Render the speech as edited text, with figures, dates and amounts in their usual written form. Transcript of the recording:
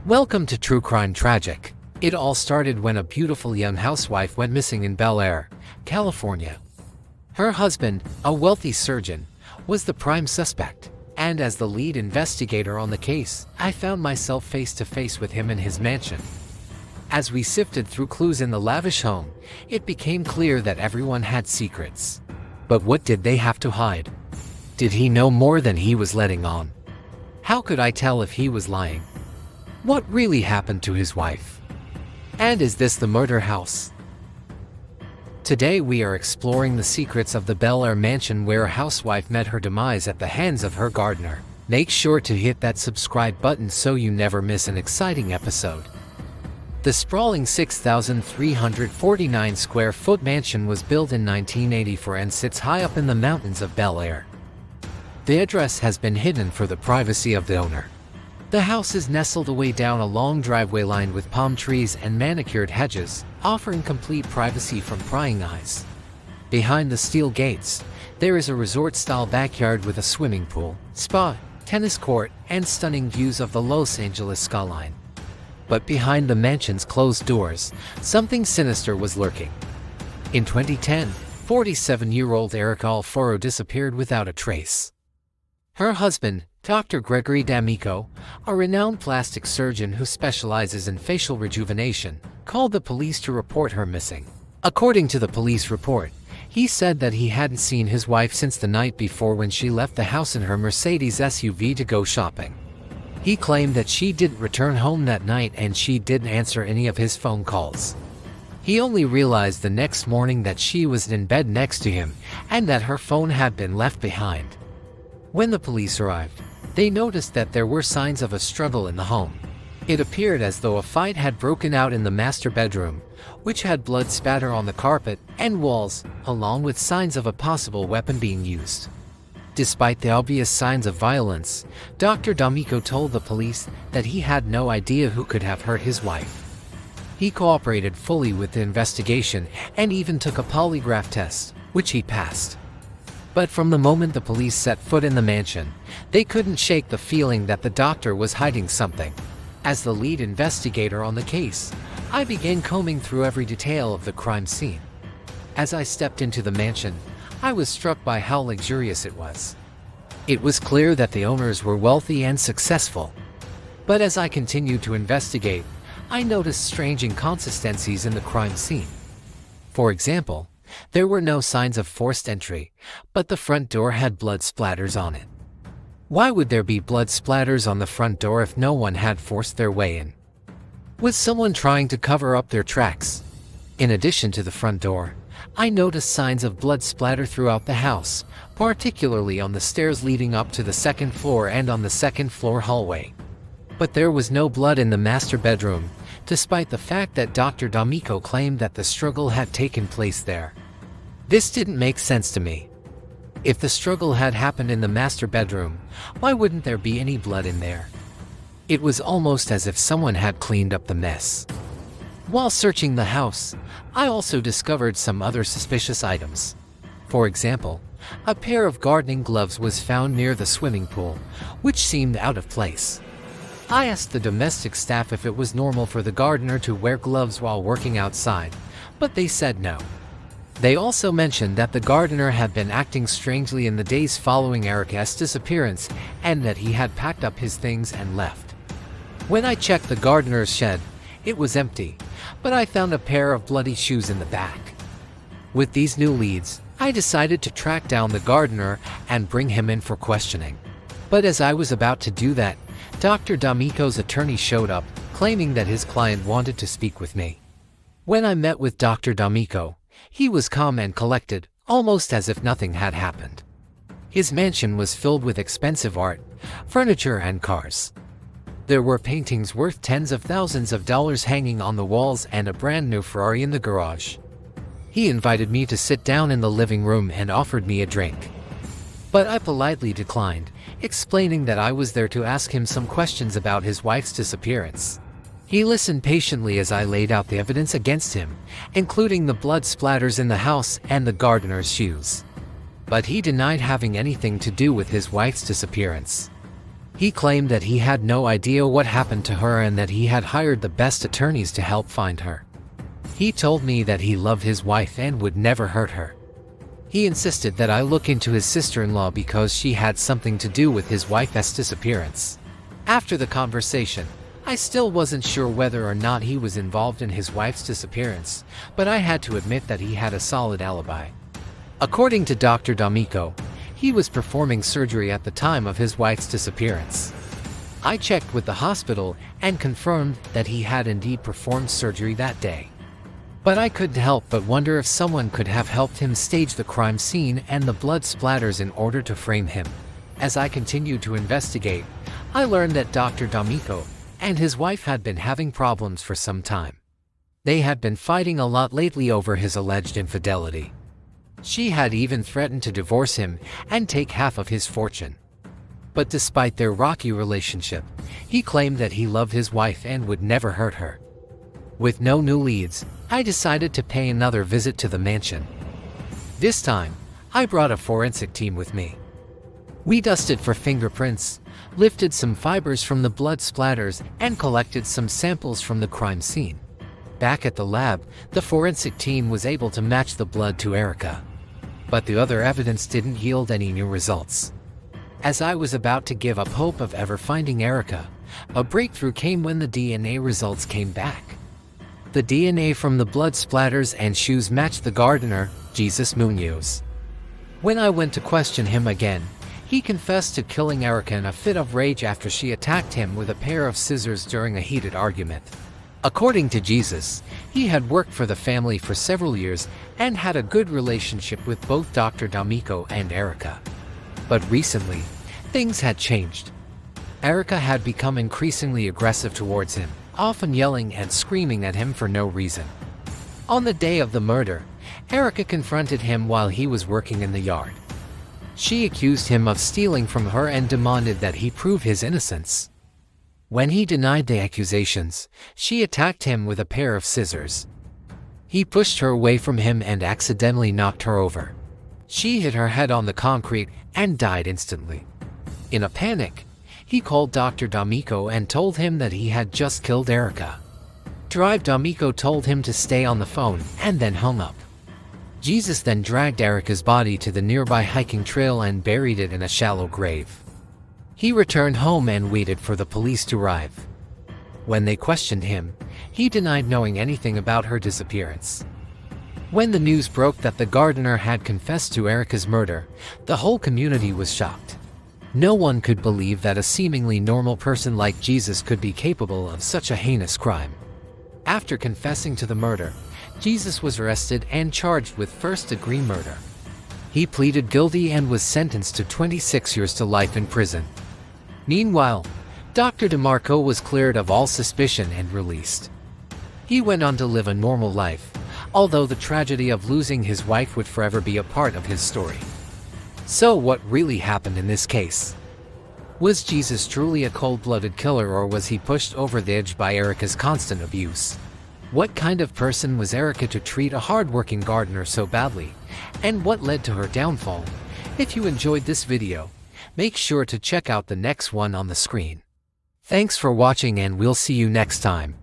Welcome to True Crime Tragic. It all started when a beautiful young housewife went missing in Bel Air, California. Her husband, a wealthy surgeon, was the prime suspect, and as the lead investigator on the case, I found myself face to face with him in his mansion. As we sifted through clues in the lavish home, it became clear that everyone had secrets. But what did they have to hide? Did he know more than he was letting on? How could I tell if he was lying? What really happened to his wife? And is this the murder house? Today we are exploring the secrets of the Bel Air mansion where a housewife met her demise at the hands of her gardener. Make sure to hit that subscribe button so you never miss an exciting episode. The sprawling 6,349 square foot mansion was built in 1984 and sits high up in the mountains of Bel Air. The address has been hidden for the privacy of the owner. The house is nestled away down a long driveway lined with palm trees and manicured hedges, offering complete privacy from prying eyes. Behind the steel gates, there is a resort-style backyard with a swimming pool, spa, tennis court, and stunning views of the Los Angeles skyline. But behind the mansion's closed doors, something sinister was lurking. In 2010, 47-year-old Erica Alfaro disappeared without a trace. Her husband, Dr. Gregory D'Amico, a renowned plastic surgeon who specializes in facial rejuvenation, called the police to report her missing. According to the police report, he said that he hadn't seen his wife since the night before when she left the house in her Mercedes SUV to go shopping. He claimed that she didn't return home that night and she didn't answer any of his phone calls. He only realized the next morning that she was in bed next to him and that her phone had been left behind. When the police arrived, they noticed that there were signs of a struggle in the home. It appeared as though a fight had broken out in the master bedroom, which had blood spatter on the carpet and walls, along with signs of a possible weapon being used. Despite the obvious signs of violence, Dr. D'Amico told the police that he had no idea who could have hurt his wife. He cooperated fully with the investigation and even took a polygraph test, which he passed. But from the moment the police set foot in the mansion, they couldn't shake the feeling that the doctor was hiding something. As the lead investigator on the case, I began combing through every detail of the crime scene. As I stepped into the mansion, I was struck by how luxurious it was. It was clear that the owners were wealthy and successful. But as I continued to investigate, I noticed strange inconsistencies in the crime scene. For example, there were no signs of forced entry, but the front door had blood splatters on it. Why would there be blood splatters on the front door if no one had forced their way in? Was someone trying to cover up their tracks? In addition to the front door, I noticed signs of blood splatter throughout the house, particularly on the stairs leading up to the second floor and on the second floor hallway. But there was no blood in the master bedroom, despite the fact that Dr. D'Amico claimed that the struggle had taken place there. This didn't make sense to me. If the struggle had happened in the master bedroom, why wouldn't there be any blood in there? It was almost as if someone had cleaned up the mess. While searching the house, I also discovered some other suspicious items. For example, a pair of gardening gloves was found near the swimming pool, which seemed out of place. I asked the domestic staff if it was normal for the gardener to wear gloves while working outside, but they said no. They also mentioned that the gardener had been acting strangely in the days following Erica's disappearance and that he had packed up his things and left. When I checked the gardener's shed, it was empty, but I found a pair of bloody shoes in the back. With these new leads, I decided to track down the gardener and bring him in for questioning. But as I was about to do that, Dr. D'Amico's attorney showed up, claiming that his client wanted to speak with me. When I met with Dr. D'Amico, he was calm and collected, almost as if nothing had happened. His mansion was filled with expensive art, furniture and cars. There were paintings worth tens of thousands of dollars hanging on the walls and a brand new Ferrari in the garage. He invited me to sit down in the living room and offered me a drink. But I politely declined, explaining that I was there to ask him some questions about his wife's disappearance. He listened patiently as I laid out the evidence against him, including the blood splatters in the house and the gardener's shoes. But he denied having anything to do with his wife's disappearance. He claimed that he had no idea what happened to her and that he had hired the best attorneys to help find her. He told me that he loved his wife and would never hurt her. He insisted that I look into his sister-in-law because she had something to do with his wife's disappearance. After the conversation, I still wasn't sure whether or not he was involved in his wife's disappearance, but I had to admit that he had a solid alibi. According to Dr. D'Amico, he was performing surgery at the time of his wife's disappearance. I checked with the hospital and confirmed that he had indeed performed surgery that day. But I couldn't help but wonder if someone could have helped him stage the crime scene and the blood splatters in order to frame him. As I continued to investigate, I learned that Dr. D'Amico and his wife had been having problems for some time. They had been fighting a lot lately over his alleged infidelity. She had even threatened to divorce him and take half of his fortune. But despite their rocky relationship, he claimed that he loved his wife and would never hurt her. With no new leads, I decided to pay another visit to the mansion. This time, I brought a forensic team with me. We dusted for fingerprints, lifted some fibers from the blood splatters, and collected some samples from the crime scene. Back at the lab, the forensic team was able to match the blood to Erica. But the other evidence didn't yield any new results. As I was about to give up hope of ever finding Erica, a breakthrough came when the DNA results came back. The DNA from the blood splatters and shoes matched the gardener, Jesus Munoz. When I went to question him again, he confessed to killing Erica in a fit of rage after she attacked him with a pair of scissors during a heated argument. According to Jesus, he had worked for the family for several years and had a good relationship with both Dr. D'Amico and Erica. But recently, things had changed. Erica had become increasingly aggressive towards him, often yelling and screaming at him for no reason. On the day of the murder, Erica confronted him while he was working in the yard. She accused him of stealing from her and demanded that he prove his innocence. When he denied the accusations, she attacked him with a pair of scissors. He pushed her away from him and accidentally knocked her over. She hit her head on the concrete and died instantly. In a panic, he called Dr. D'Amico and told him that he had just killed Erica. D'Amico told him to stay on the phone and then hung up. Jesus then dragged Erica's body to the nearby hiking trail and buried it in a shallow grave. He returned home and waited for the police to arrive. When they questioned him, he denied knowing anything about her disappearance. When the news broke that the gardener had confessed to Erica's murder, the whole community was shocked. No one could believe that a seemingly normal person like Jesus could be capable of such a heinous crime. After confessing to the murder, Jesus was arrested and charged with first-degree murder. He pleaded guilty and was sentenced to 26 years to life in prison. Meanwhile, Dr. DeMarco was cleared of all suspicion and released. He went on to live a normal life, although the tragedy of losing his wife would forever be a part of his story. So what really happened in this case? Was Jesus truly a cold-blooded killer, or was he pushed over the edge by Erica's constant abuse? What kind of person was Erica to treat a hard-working gardener so badly? And what led to her downfall? If you enjoyed this video, make sure to check out the next one on the screen. Thanks for watching and we'll see you next time.